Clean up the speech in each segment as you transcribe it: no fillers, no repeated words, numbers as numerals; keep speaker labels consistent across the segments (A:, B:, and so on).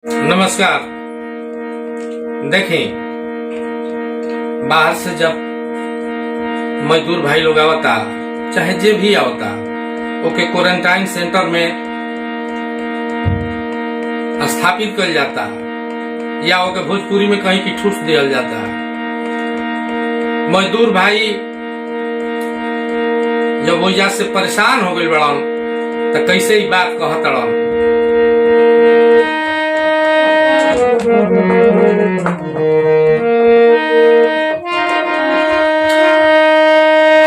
A: नमस्कार। देखें, बाहर से जब मजदूर भाई लोग आवता चाहे जे भी आवता ओके क्वारंटाइन सेंटर में स्थापित कर जाता या ओके भोजपुरी में कहीं की ठूस दिया जाता। मजदूर भाई जब वजह से परेशान हो गए बड़न तो कैसे ही बात कहतड़न।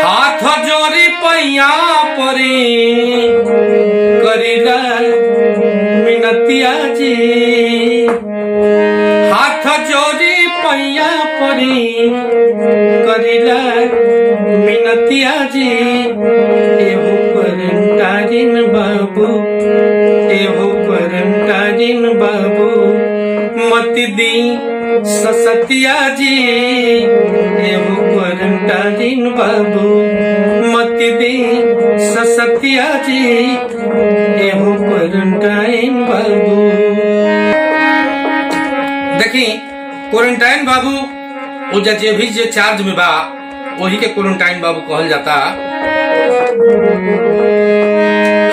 A: हाथ जोड़ी पैया परी करीला मिनतिया जी, हाथ जोड़ी पैया परी करीला मिनतिया जी। एहो क्वारंटाइन बाबू, एहो क्वारंटाइन बाबू मत दी ससतिया जी। एहो क्वारंटाइन बाबू मत दी ससतिया जी। एहो क्वारंटाइन बाबू। देखी क्वारंटाइन बाबू वो जे भी जे चार्ज में बा वही के क्वारंटाइन बाबू कहल जाता।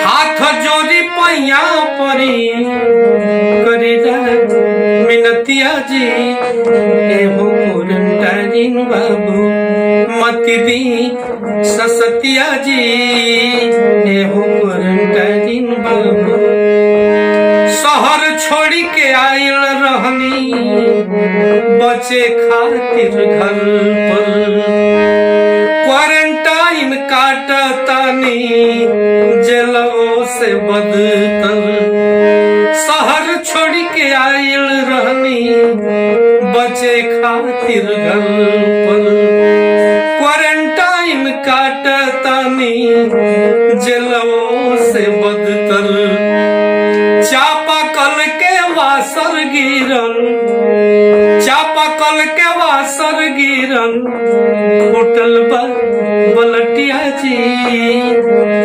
A: हाथ जोड़ी पैया परी करीला मिनतिया जी। एहो क्वारंटाइन बाबू मत दी ससतिया जी। एहो क्वारंटाइन बाबू शहर छोड़ी के आयल रहनी बचे खातिर घर पर। क्वारंटाइन काटतानी जेलों से बदतर। शहर छोड़ के आयल रहनी बचे खातिर घर पर। क्वारंटाइन काटतानी जेलों से बदतर। चापाकल के वासर गिरल, चापाकल के वासर गिरल होटल बा बलटिया जी।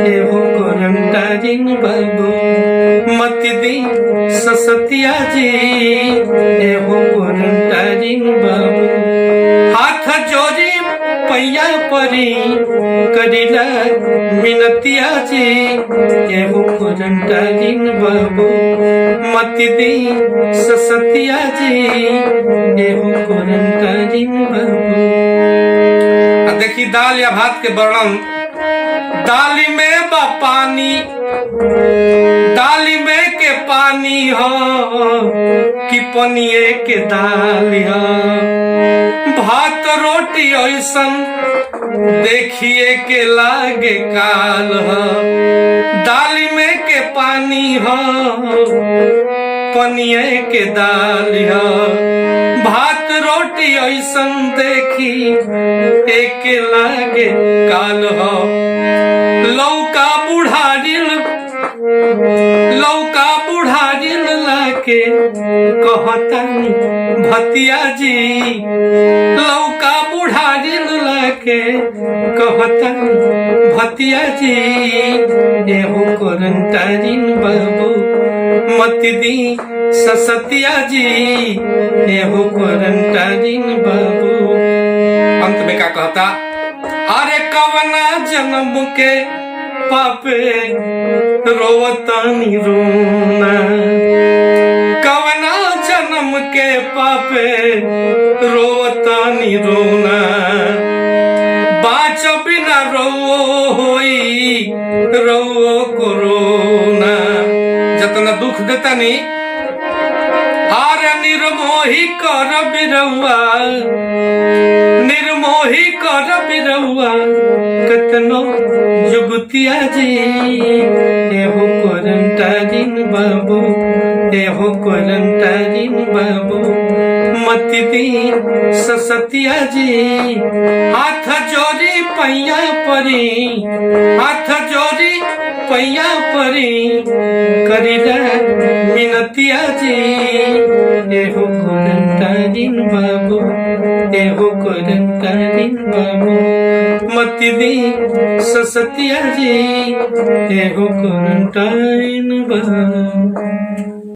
A: एहो क्वारंटाइन बाबू मत दी ससतिया जी। एहो क्वारंटाइन बाबू हाथ जोड़ी पैया परी करीला मिनतिया जी। एहो क्वारंटाइन बाबू मत दी ससतिया जी। एहो क्वारंटाइन बाबू। देखी दाल या भात के वर्णन। दाली में बा पानी, दाली में के पानी हो कि पनिए के दाल हो। भात रोटी ऐसन देखिए के लागे काल हो। दाली में के पानी हो पनिए के दाल हो। भात रोटी ऐसन देखी एक लागे काल हो। लौका बुढ़ारिल, लौका बुढ़ारिल लाके कहतन भतिया जी। लौका बुढ़ारिल लाके कहतन भतिया जी। एहो क्वारंटाइन बाबू मत दी ससतिया जी। एहो क्वारंटाइन बाबू। अंत में क्या कहता? अरे कवना जन्म के पापे रोवतानी रोना। कवना जन्म के पापे रोवतानी रोना। बाँच बिना रो होई रो कोरोना। जतना दुख देता नी आरे निर्मोही कर बिरौआ, निर्मोही कर बिरौआ कतनो जुगतिया जी। एहो क्वारंटाइन बाबू, एहो क्वारंटाइन बाबू मत दी ससतिया जी। हाथ जोड़ी पैया परी, हाथ जोड़ी पैया परी करीला मिनतिया जी। एहो क्वारंटाइन बाबू, एहो क्वारंटाइन बाबू मत दी ससतिया जी। एहो क्वारंटाइन बाबू।